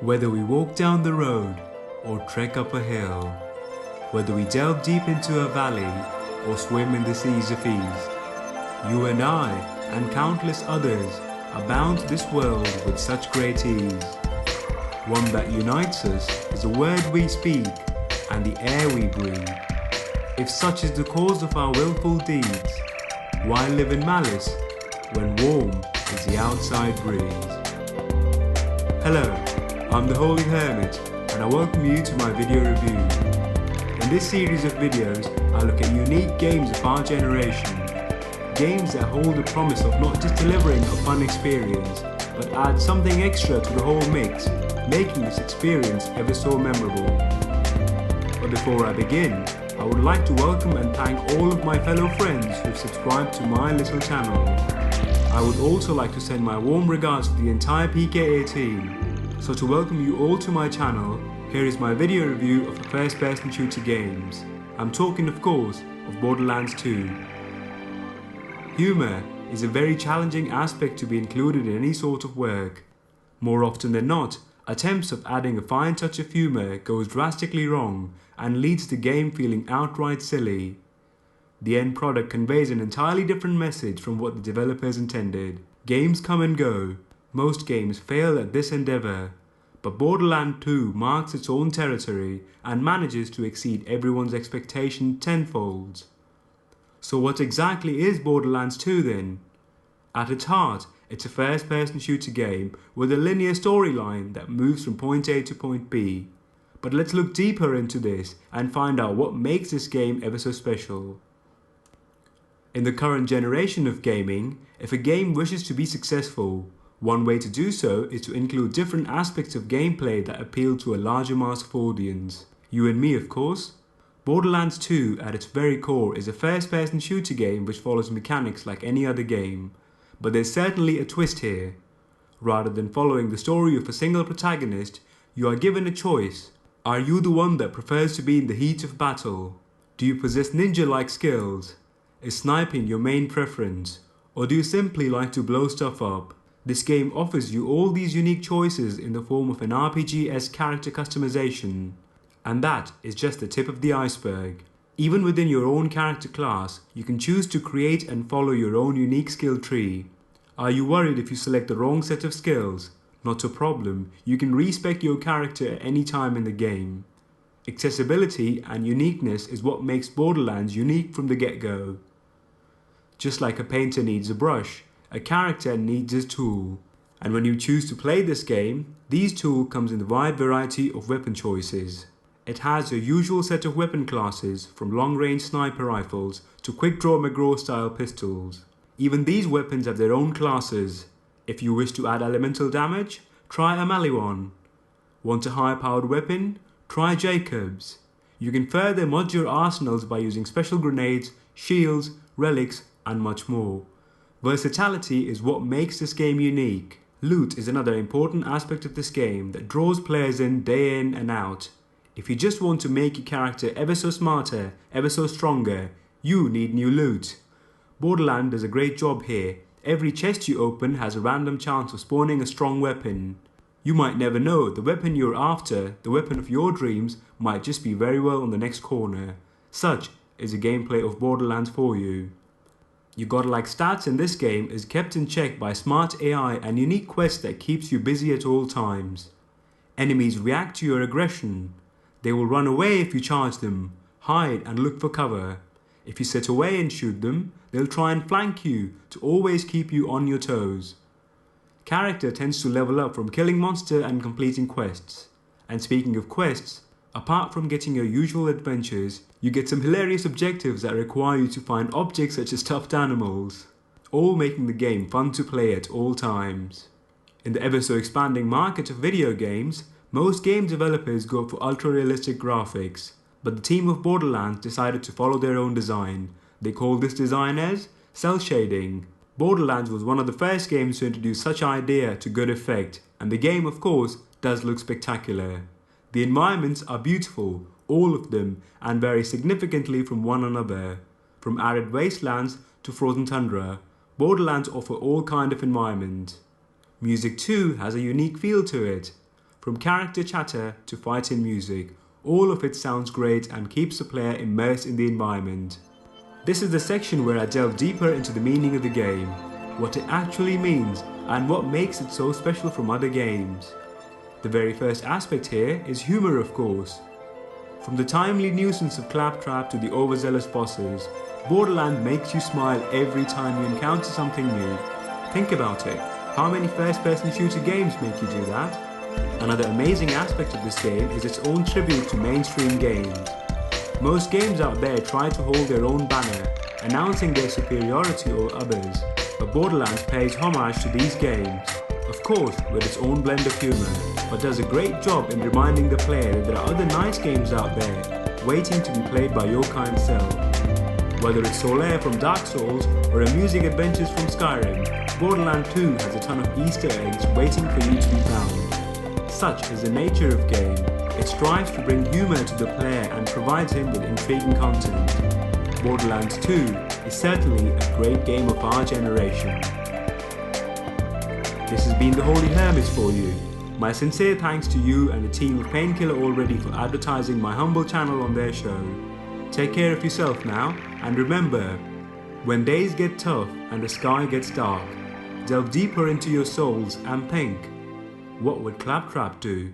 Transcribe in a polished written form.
Whether we walk down the road or trek up a hill, whether we delve deep into a valley or swim in the seas of ease, you and I and countless others are bound to this world with such great ease. One that unites us is the word we speak and the air we breathe. If such is the cause of our willful deeds, why live in malice when warm is the outside breeze? Hello, I'm the Holy Hermit and I welcome you to my video review. In this series of videos, I look at unique games of our generation. Games that hold the promise of not just delivering a fun experience, but add something extra to the whole mix, making this experience ever so memorable. But before I begin, I would like to welcome and thank all of my fellow friends who've subscribed to my little channel. I would also like to send my warm regards to the entire PKA team. So to welcome you all to my channel, here is my video review of the first-person shooter games. I'm talking of course of Borderlands 2. Humour is a very challenging aspect to be included in any sort of work. More often than not, attempts of adding a fine touch of humour goes drastically wrong and leads the game feeling outright silly. The end product conveys an entirely different message from what the developers intended. Games come and go. Most games fail at this endeavour, but Borderlands 2 marks its own territory and manages to exceed everyone's expectation tenfold. So what exactly is Borderlands 2 then? At its heart, it's a first-person shooter game with a linear storyline that moves from point A to point B. But let's look deeper into this and find out what makes this game ever so special. In the current generation of gaming, if a game wishes to be successful, one way to do so is to include different aspects of gameplay that appeal to a larger mass of audience. You and me, of course. Borderlands 2 at its very core is a first-person shooter game which follows mechanics like any other game. But there's certainly a twist here. Rather than following the story of a single protagonist, you are given a choice. Are you the one that prefers to be in the heat of battle? Do you possess ninja-like skills? Is sniping your main preference? Or do you simply like to blow stuff up? This game offers you all these unique choices in the form of an RPG-esque character customization. And that is just the tip of the iceberg. Even within your own character class, you can choose to create and follow your own unique skill tree. Are you worried if you select the wrong set of skills? Not a problem, you can respec your character at any time in the game. Accessibility and uniqueness is what makes Borderlands unique from the get-go. Just like a painter needs a brush, a character needs his tool. And when you choose to play this game, these tools comes in a wide variety of weapon choices. It has your usual set of weapon classes, from long-range sniper rifles to quick-draw McGraw-style pistols. Even these weapons have their own classes. If you wish to add elemental damage, try a melee one. Want a high-powered weapon? Try Jacobs. You can further mod your arsenals by using special grenades, shields, relics, and much more. Versatility is what makes this game unique. Loot is another important aspect of this game that draws players in day in and out. If you just want to make your character ever so smarter, ever so stronger, you need new loot. Borderlands does a great job here. Every chest you open has a random chance of spawning a strong weapon. You might never know, the weapon you're after, the weapon of your dreams, might just be very well on the next corner. Such is the gameplay of Borderlands for you. Your godlike stats in this game is kept in check by smart AI and unique quests that keeps you busy at all times. Enemies react to your aggression. They will run away if you charge them, hide and look for cover. If you sit away and shoot them, they'll try and flank you to always keep you on your toes. Character tends to level up from killing monsters and completing quests. And speaking of quests, apart from getting your usual adventures, you get some hilarious objectives that require you to find objects such as stuffed animals, all making the game fun to play at all times. In the ever so expanding market of video games, most game developers go for ultra-realistic graphics, but the team of Borderlands decided to follow their own design. They call this design as cel shading. Borderlands was one of the first games to introduce such idea to good effect, and the game of course does look spectacular. The environments are beautiful, all of them, and vary significantly from one another. From arid wastelands to frozen tundra, Borderlands offer all kind of environment. Music too has a unique feel to it. from character chatter to fighting music. All of it sounds great and keeps the player immersed in the environment. This is the section where I delve deeper into the meaning of the game, what it actually means, and what makes it so special from other games. The very first aspect here is humour, of course. From the timely nuisance of Claptrap to the overzealous bosses, Borderlands makes you smile every time you encounter something new. Think about it, how many first-person shooter games make you do that? Another amazing aspect of this game is its own tribute to mainstream games. Most games out there try to hold their own banner, announcing their superiority over others, but Borderlands pays homage to these games, of course with its own blend of humour, but does a great job in reminding the player that there are other nice games out there, waiting to be played by your kind self. Whether it's Solaire from Dark Souls or Amusing Adventures from Skyrim, Borderlands 2 has a ton of Easter eggs waiting for you to be found. Such is the nature of game, it strives to bring humour to the player and provides him with intriguing content. Borderlands 2 is certainly a great game of our generation. This has been the Holy Hermits for you. My sincere thanks to you and the team of Painkiller Already for advertising my humble channel on their show. Take care of yourself now, and remember, when days get tough and the sky gets dark, delve deeper into your souls and think, what would Claptrap do?